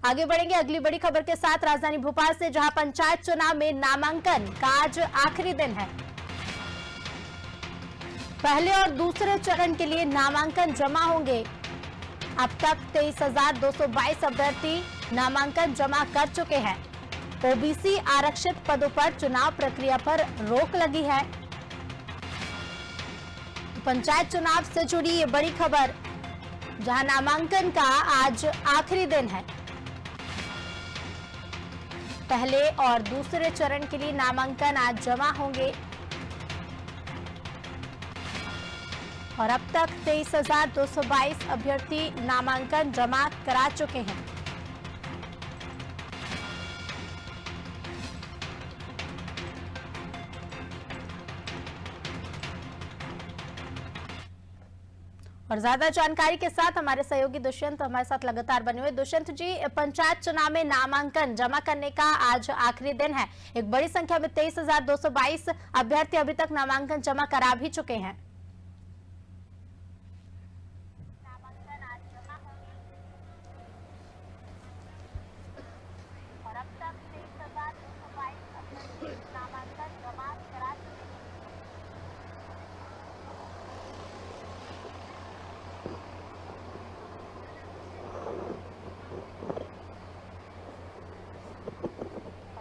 आगे बढ़ेंगे अगली बड़ी खबर के साथ राजधानी भोपाल से, जहां पंचायत चुनाव में नामांकन का आज आखिरी दिन है। पहले और दूसरे चरण के लिए नामांकन जमा होंगे। अब तक 23,222 अभ्यर्थी नामांकन जमा कर चुके हैं। ओबीसी आरक्षित पदों पर चुनाव प्रक्रिया पर रोक लगी है। पंचायत चुनाव से जुड़ी ये बड़ी खबर, जहां नामांकन का आज आखिरी दिन है। पहले और दूसरे चरण के लिए नामांकन आज जमा होंगे और अब तक 23,222 अभ्यर्थी नामांकन जमा करा चुके हैं। और ज्यादा जानकारी के साथ हमारे सहयोगी दुष्यंत हमारे साथ लगातार बने हुए। दुष्यंत जी, पंचायत चुनाव में नामांकन जमा करने का आज आखिरी दिन है। एक बड़ी संख्या में 23,222 अभ्यर्थी अभी तक नामांकन जमा करा भी चुके हैं। और अब तक 23,222 अभ्यर्थी नामांकन जमा करा चुके हैं।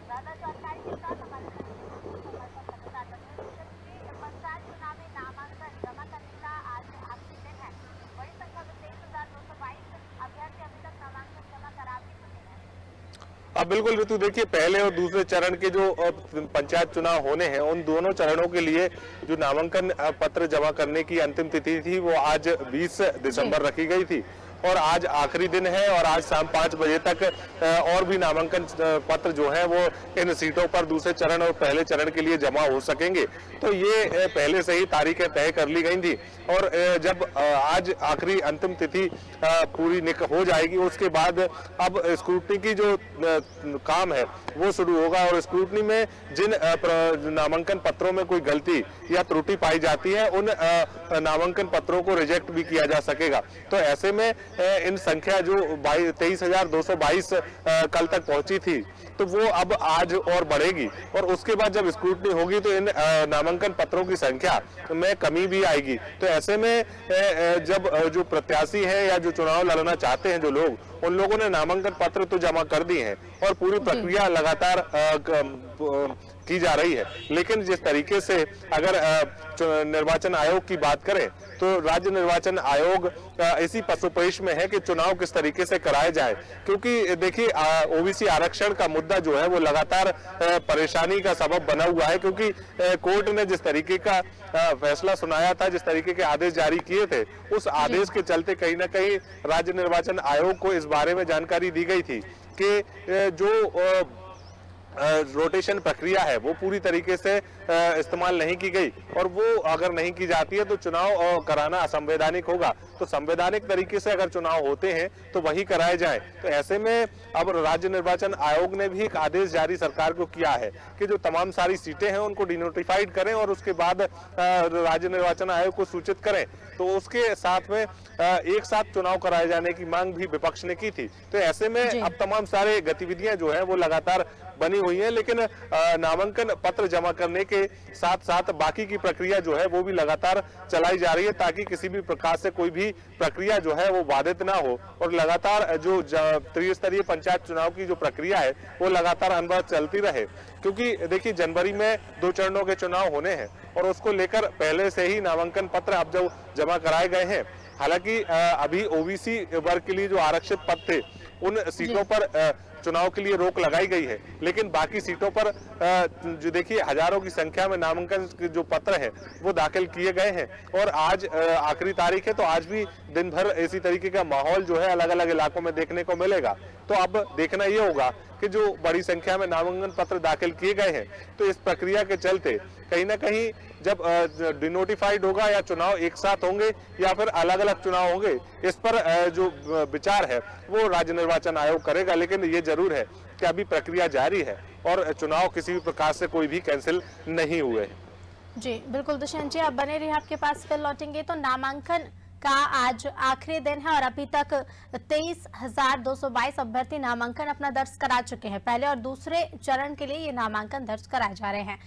ज्यादा जानकारी के साथ हमारे लगातार पंचायत चुनाव में नामांकन जमा करने का आज आखिरी दिन है। बड़ी संख्या में 23,222 अभ्यर्थी अभी तक नामांकन जमा करा भी चुके हैं। अब बिल्कुल ऋतु, देखिए पहले और दूसरे चरण के जो पंचायत चुनाव होने हैं, उन दोनों चरणों के लिए जो नामांकन पत्र जमा करने की अंतिम तिथि थी वो आज 20 दिसंबर रखी गई थी और आज आखिरी दिन है। और आज शाम 5 बजे तक और भी नामांकन पत्र जो है वो इन सीटों पर दूसरे चरण और पहले चरण के लिए जमा हो सकेंगे। तो ये पहले से ही तारीखें तय कर ली गई थी और जब आज आखिरी अंतिम तिथि पूरी हो जाएगी, उसके बाद अब स्क्रूटनी की जो काम है वो शुरू होगा और स्क्रूटनी में जिन नामांकन पत्रों में कोई गलती या त्रुटि पाई जाती है, उन नामांकन पत्रों को रिजेक्ट भी किया जा सकेगा। तो ऐसे में इन संख्या जो 23,222 कल तक पहुंची थी, तो वो अब आज और बढ़ेगी और उसके बाद जब स्क्रूटनी होगी तो इन नामांकन पत्रों की संख्या में कमी भी आएगी। तो ऐसे में जब जो प्रत्याशी है या जो चुनाव लड़ना चाहते हैं जो लोग, उन लोगों ने नामांकन पत्र तो जमा कर दिए हैं और पूरी प्रक्रिया लगातार की जा रही है। लेकिन जिस तरीके से अगर निर्वाचन आयोग की बात करें तो राज्य निर्वाचन आयोग इसी पसोपेश में है कि चुनाव किस तरीके से कराए जाए, क्योंकि देखिए ओबीसी आरक्षण का मुद्दा जो है वो लगातार परेशानी का सबब बना हुआ है। क्योंकि कोर्ट ने जिस तरीके का फैसला सुनाया था, जिस तरीके के आदेश जारी किए थे, उस आदेश के चलते कहीं ना कहीं राज्य निर्वाचन आयोग को इस बारे में जानकारी दी गई थी कि जो रोटेशन प्रक्रिया है वो पूरी तरीके से इस्तेमाल नहीं की गई और वो अगर नहीं की जाती है तो चुनाव कराना असंवैधानिक होगा। तो संवैधानिक तरीके से अगर चुनाव होते हैं तो वही कराए जाएं। तो ऐसे में अब राज्य निर्वाचन आयोग ने भी एक आदेश जारी सरकार को किया है कि जो तमाम सारी सीटें हैं उनको डिनोटिफाइड करें और उसके बाद राज्य निर्वाचन आयोग को सूचित करें। तो उसके साथ में एक साथ चुनाव कराए जाने की मांग भी विपक्ष ने की थी। तो ऐसे में अब तमाम सारे गतिविधियां जो है वो लगातार बनी हुई है, लेकिन नामांकन पत्र जमा करने के साथ साथ बाकी की प्रक्रिया जो है वो भी लगातार चलाई जा रही है ताकि किसी भी प्रकार से कोई भी प्रक्रिया जो है वो बाधित ना हो और लगातार जो त्रिस्तरीय पंचायत चुनाव की जो प्रक्रिया है वो लगातार अनवरत चलती रहे। क्योंकि देखिए जनवरी में 2 चरणों के चुनाव होने हैं और उसको लेकर पहले से ही नामांकन पत्र अब जो जमा कराए गए हैं। हालांकि अभी ओबीसी वर्ग के लिए जो आरक्षित पद थे उन सीटों पर चुनाव के लिए रोक लगाई गई है, लेकिन बाकी सीटों पर जो देखिए हजारों की संख्या में नामांकन जो पत्र है वो दाखिल किए गए हैं और आज आखिरी तारीख है। तो आज भी दिन भर इसी तरीके का माहौल जो है अलग अलग इलाकों में देखने को मिलेगा। तो अब देखना ये होगा कि जो बड़ी संख्या में नामांकन पत्र दाखिल किए गए हैं, तो इस प्रक्रिया के चलते कहीं ना कहीं जब डिनोटिफाइड होगा या चुनाव एक साथ होंगे या फिर अलग अलग चुनाव होंगे, इस पर जो विचार है वो राज्य निर्वाचन आयोग करेगा। लेकिन ये जरूर है कि अभी प्रक्रिया जारी है और चुनाव किसी भी प्रकार से कोई भी कैंसिल नहीं हुए। जी बिल्कुल दुष्यंत जी, आप बने रहिए, आपके पास फिर लौटेंगे। तो नामांकन का आज आखिरी दिन है और अभी तक 23,222 अभ्यर्थी नामांकन अपना दर्ज करा चुके हैं। पहले और दूसरे चरण के लिए ये नामांकन दर्ज कराए जा रहे हैं।